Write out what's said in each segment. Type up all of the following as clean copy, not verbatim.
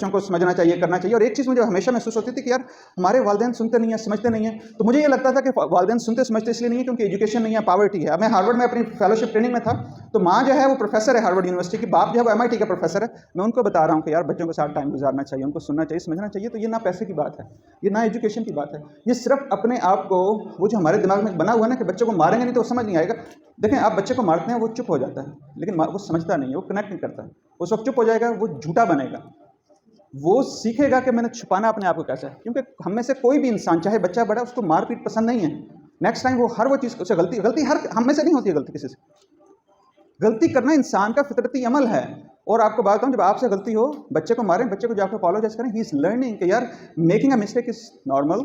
बच्चों को समझना चाहिए, करना चाहिए। और एक चीज़ मुझे हमेशा महसूस होती थी कि यार हमारे वालिदैन सुनते नहीं हैं, समझते नहीं हैं। तो मुझे ये लगता था कि वालिदैन सुनते समझते इसलिए नहीं है क्योंकि एजुकेशन नहीं है, पॉवर्टी है। मैं हार्वर्ड में अपनी फेलोशिप ट्रेनिंग में था, तो माँ जो है वो प्रोफेसर है हार्वर्ड यूनिवर्सिटी की, बाप जो है वो MIT का प्रोफेसर है। मैं उनको बता रहा हूँ कि यार बच्चों के साथ टाइम गुजारना चाहिए, उनको सुनना चाहिए, समझना चाहिए। तो ये ना पैसे की बात है, ये ना एजुकेशन की बात है, ये सिर्फ अपने आप को, वो जो हमारे दिमाग में बना हुआ है ना कि बच्चों को मारेंगे नहीं तो वो समझ नहीं आएगा। देखें, आप बच्चे को मारते हैं, वो चुप हो जाता है, लेकिन वो समझता नहीं है, वो कनेक्ट नहीं करता है। उस वक्त चुप हो जाएगा, वो झूठा बनेगा, वो सीखेगा कि मैंने छुपाना अपने आप को कैसा है। क्योंकि हम में से कोई भी इंसान, चाहे बच्चा बड़ा, उसको मारपीट पसंद नहीं है। नेक्स्ट टाइम वो हर वो चीज़ से गलती हर हम में से नहीं होती है, गलती किसी से। गलती करना इंसान का फितरती अमल है। और आपको बात बताऊं, जब आपसे गलती हो, बच्चे को मारें, बच्चे को जाकर अपोलोजाइज करें, ही इज लर्निंग कि यार making a mistake is normal,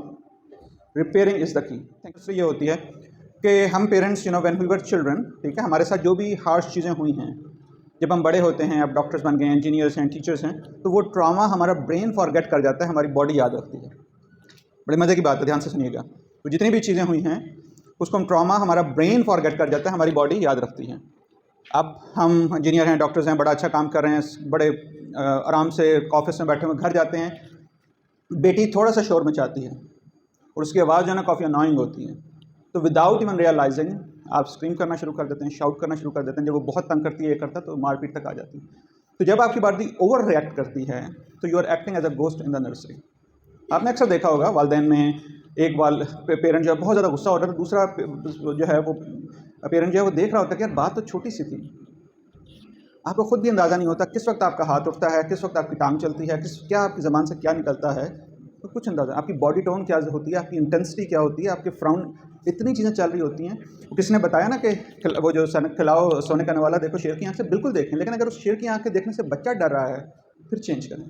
repairing is the key. तो ये होती है कि हम parents when we were children, ठीक है, हमारे साथ जो भी हार्श चीज़ें हुई हैं, जब हम बड़े होते हैं, अब डॉक्टर्स बन गए हैं, इंजीनियर्स हैं, टीचर्स हैं, तो वो ट्रॉमा हमारा ब्रेन फॉरगेट कर जाता है, हमारी बॉडी याद रखती है। बड़े मज़े की बात है, ध्यान से सुनिएगा। तो जितनी भी चीज़ें हुई हैं उसको हम ट्रॉमा, हमारा ब्रेन फॉरगेट कर जाता है, हमारी बॉडी याद रखती है। अब हम इंजीनियर हैं, डॉक्टर्स हैं, बड़ा अच्छा काम कर रहे हैं, बड़े आराम से ऑफिस में बैठे हुए, घर जाते हैं, बेटी थोड़ा सा शोर मचाती है और उसकी आवाज़ जो है ना काफ़ी अनॉइंग होती है। तो विदाउट इवन रियलाइजिंग आप स्क्रीम करना शुरू कर देते हैं, शाउट करना शुरू कर देते हैं। जब वो बहुत तंग करती है, ये करता, तो मारपीट तक आ जाती है। तो जब आपकी बॉडी ओवर रिएक्ट करती है तो you are acting as a ghost in the nursery. आपने अक्सर देखा होगा, वालिदैन में एक पेरेंट जो है बहुत ज़्यादा गुस्सा होता है, तो दूसरा जो है वो पेरेंट जो है वो देख रहा होता है कि यार बात तो छोटी सी थी। आपको खुद भी अंदाज़ा नहीं होता किस वक्त आपका हाथ उठता है, किस वक्त आपकी टांग चलती है, क्या आपकी ज़बान से क्या निकलता है, तो कुछ अंदाज़ा। आपकी बॉडी टोन क्या होती है, आपकी इंटेंसिटी क्या होती है, आपके फ्राउंड, इतनी चीज़ें चल रही होती हैं। किसने बताया ना कि वो जो खिलाओ सोने का नवाला देखो शेर की आँख से, बिल्कुल देखें, लेकिन अगर उस शेर की आँख के देखने से बच्चा डर रहा है फिर चेंज करें।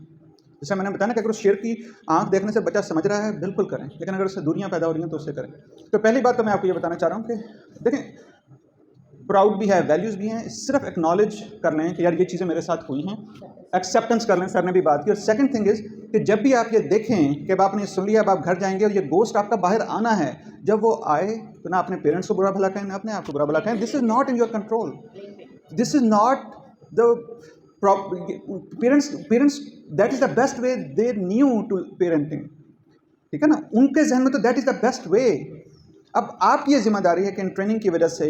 जैसे मैंने बताया ना कि अगर उस शेर की आँख देखने से बच्चा समझ रहा है, बिल्कुल करें, लेकिन अगर उससे दूरियाँ पैदा हो रही हैं तो उससे करें। तो पहली बात तो मैं आपको ये बताना चाह रहा हूँ कि देखें, प्राउड भी है, वैल्यूज़ भी हैं, सिर्फ एक्नॉलेज कर लें कि यार ये चीज़ें मेरे साथ हुई हैं, एक्सेप्टेंस कर लें, सर ने भी बात की। और सेकंड थिंग इज़ कि जब भी आप ये देखें कि अब आपने सुन लिया, अब आप घर जाएंगे और ये गोस्ट आपका बाहर आना है, जब वो आए तो ना अपने पेरेंट्स को बुरा भला कहें, ना अपने आप को बुरा भला कहें। This is not in your control, this is not the parents that is the best way they knew to parenting, ठीक है ना, उनके जहन में तो that is the best way. अब आपकी ये जिम्मेदारी है कि इन ट्रेनिंग की वजह से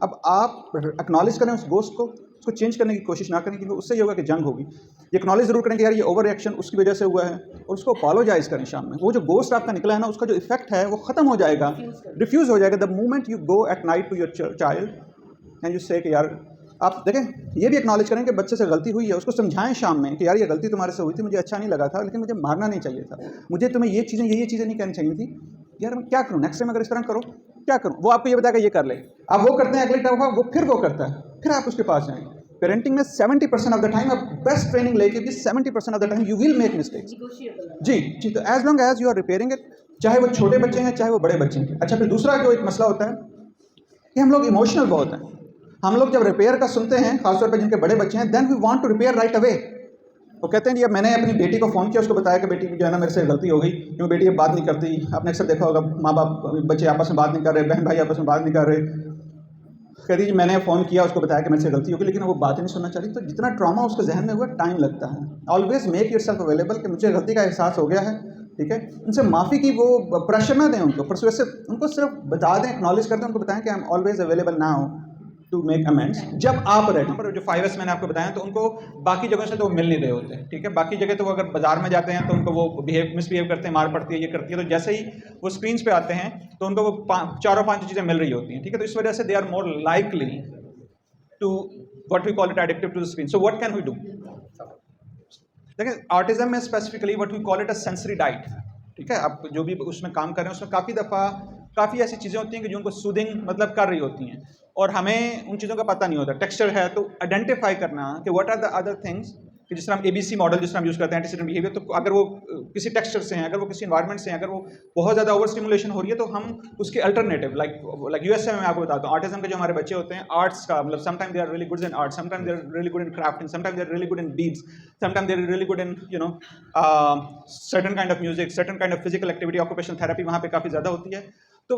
अब आप एक्नॉलेज करें उस गोस्ट को, उसको चेंज करने की कोशिश ना करें, क्योंकि उससे ये होगा कि जंग होगी। ये एक्नॉलेज ज़रूर करें कि यार ये ओवर रिएक्शन उसकी वजह से हुआ है, और उसको अपोलोजाइज़ करें शाम में। वो जो गोस्ट आपका निकला है ना, उसका जो इफेक्ट है वो ख़त्म हो जाएगा, डिफ्यूज़ हो जाएगा। The moment you go at night to your child and you say कि यार, आप देखें, ये भी एक्नॉलेज करें कि बच्चे से गलती हुई है, उसको समझाएं शाम में कि यार ये गलती तुम्हारे से हुई थी, मुझे अच्छा नहीं लगा था, लेकिन मुझे मारना नहीं चाहिए था, मुझे तुम्हें ये चीज़ें नहीं करनी चाहिए थी, यार मैं क्या करूँ नेक्स्ट टाइम, अगर इस तरह करो क्या करूँ। वो आपको ये बताएगा ये कर ले, आप वो करते हैं, अगली टाइम वो करता है, फिर आप उसके पास जाएँ। पेरेंटिंग में 70% ऑफ द टाइम आप बेस्ट ट्रेनिंग लेके भी 70% of the time you will make mistakes. जी, तो as long as you are repairing it, चाहे वो छोटे बच्चे हैं चाहे वो बड़े बच्चे हैं। अच्छा, फिर दूसरा जो एक मसला होता है कि हम लोग इमोशनल बहुत हैं। हम लोग जब रिपेयर का सुनते हैं, खासतौर पर जिनके बड़े बच्चे हैं, then we want to repair right away. वो कहते हैं जी, अब मैंने अपनी बेटी को फ़ोन किया, उसको बताया कि बेटी जो है ना मेरे से गलती हो गई, क्योंकि बेटी अब बात नहीं करती। आपने अक्सर देखा होगा, माँ बाप बच्चे आपस में बात नहीं कर रहे, बहन भाई आपस में बात नहीं कर रहे। कहती जी मैंने फ़ोन किया, उसको बताया कि मेरे से गलती हो गई, लेकिन वो बात ही नहीं सुनना चाहती। तो जितना ट्रॉमा उसके जहन में हुआ, टाइम लगता है। ऑलवेज मेक योरसेल्फ अवेलेबल कि मुझे गलती का एहसास हो गया है, ठीक है। उनसे माफ़ी की वो प्रेशर ना दें उनको, परसुएसिव, उनको सिर्फ बता दें, एक्नॉलेज कर दें, उनको बताएं कि I am always available now to make amends जब आप रेडी। पर जो 5S मैंने आपको बताया, तो उनको बाकी जगह से तो वो मिल नहीं रहे होते, ठीक है। बाकी जगह तो वो अगर बाजार में जाते हैं तो उनको वो मिसबिहेव करते हैं, मार पड़ती है, ये करती है। तो जैसे ही वो स्क्रीन्स पे आते हैं तो उनको वो चारों पांच चीज़ें मिल रही होती हैं, ठीक है। तो इस वजह से they are more likely to what we call it addictive to the screen. So what can we do? देखिए, ऑटिज्म में specifically what we call it a sensory diet, ठीक है। आप जो भी उसमें काम कर रहे हैं, उसमें काफ़ी ऐसी चीज़ें होती हैं कि जो उनको सूदिंग मतलब कर रही होती हैं, और हमें उन चीज़ों का पता नहीं होता। टेक्सचर है तो आइडेंटिफाई करना कि what are the other things, कि जिस तरह हम ABC मॉडल जिस तरह हम यूज़ करते हैं एंटीसीडेंट बिहेवियर, तो अगर वो किसी टेक्सचर से हैं, अगर वो किसी एनवायरनमेंट से हैं, अगर वो बहुत ज़्यादा ओवर स्टिमुलेशन हो रही है, तो हम उसके अल्टरनेटिव लाइक USA में मैं आपको बताता हूँ, ऑटिज्म के जो हमारे बच्चे होते हैं, आर्ट्स का मतलब sometime they are really good in art, sometime they are really good in crafting, sometime they are really good in beads, sometime they are really good in certain kind of music, certain kind of physical activity, occupational therapy वहाँ पे काफ़ी ज़्यादा होती है। तो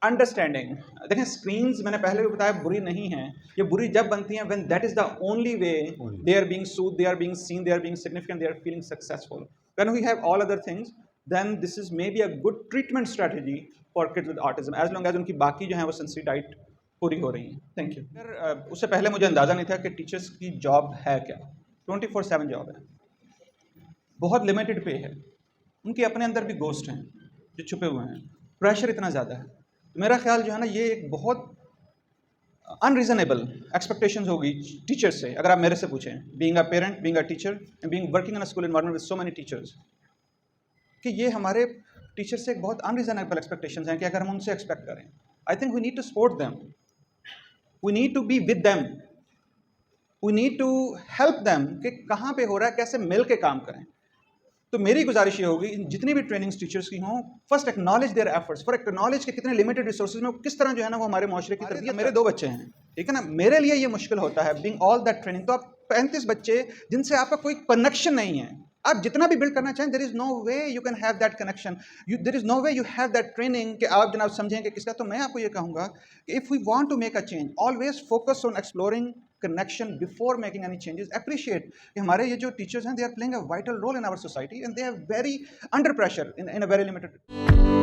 understanding, देखिए screens मैंने पहले भी बताया बुरी नहीं है, ये बुरी जब बनती हैं when that is the only way they are being soothed, they are being seen, they are being significant, they are feeling successful. When we have all other things then this is may be a good treatment strategy for kids with autism as long as उनकी बाकी जो है वो sensory diet पूरी हो रही है. Thank you. उससे पहले मुझे अंदाज़ा नहीं था कि टीचर्स की जॉब है क्या. 24/7 जॉब है, बहुत लिमिटेड पे है, उनके अपने अंदर भी गोस्ट हैं जो छुपे हुए हैं, प्रेशर इतना ज़्यादा है. तो मेरा ख्याल जो है ना ये एक बहुत अनरीजनेबल एक्सपेक्टेशंस होगी टीचर्स से. अगर आप मेरे से पूछें, being a parent, being a teacher and being working in a school environment with so many teachers, कि ये हमारे टीचर से एक बहुत अनरीजनेबल एक्सपेक्टेशंस हैं कि अगर हम उनसे एक्सपेक्ट करें. I think we need to support them, we need to be with them, we need to help them कि कहाँ पे हो रहा है, कैसे मिल के काम करें. तो मेरी गुजारिश ये होगी जितनी भी ट्रेनिंग्स टीचर्स की हों, first acknowledge their efforts, for acknowledge के कितने लिमिटेड रिसोर्सेज में किस तरह जो है ना वो हमारे माशरे की तरबियत. मेरे 2 बच्चे हैं, ठीक है ना, मेरे लिए ये मुश्किल होता है बीइंग ऑल दैट ट्रेनिंग. तो आप 35 बच्चे जिनसे आपका कोई कनेक्शन नहीं है, आप जितना भी बिल्ड करना चाहें, there is no way you can have that connection, there is no way you have that training कि आप जनाब समझें कि किसका. तो मैं आपको ये कहूँगा कि if we want to make a change, always focus on exploring connection before making any changes. Appreciate कि हमारे ये जो teachers हैं, they are playing a vital role in our society and they are very under pressure in a very limited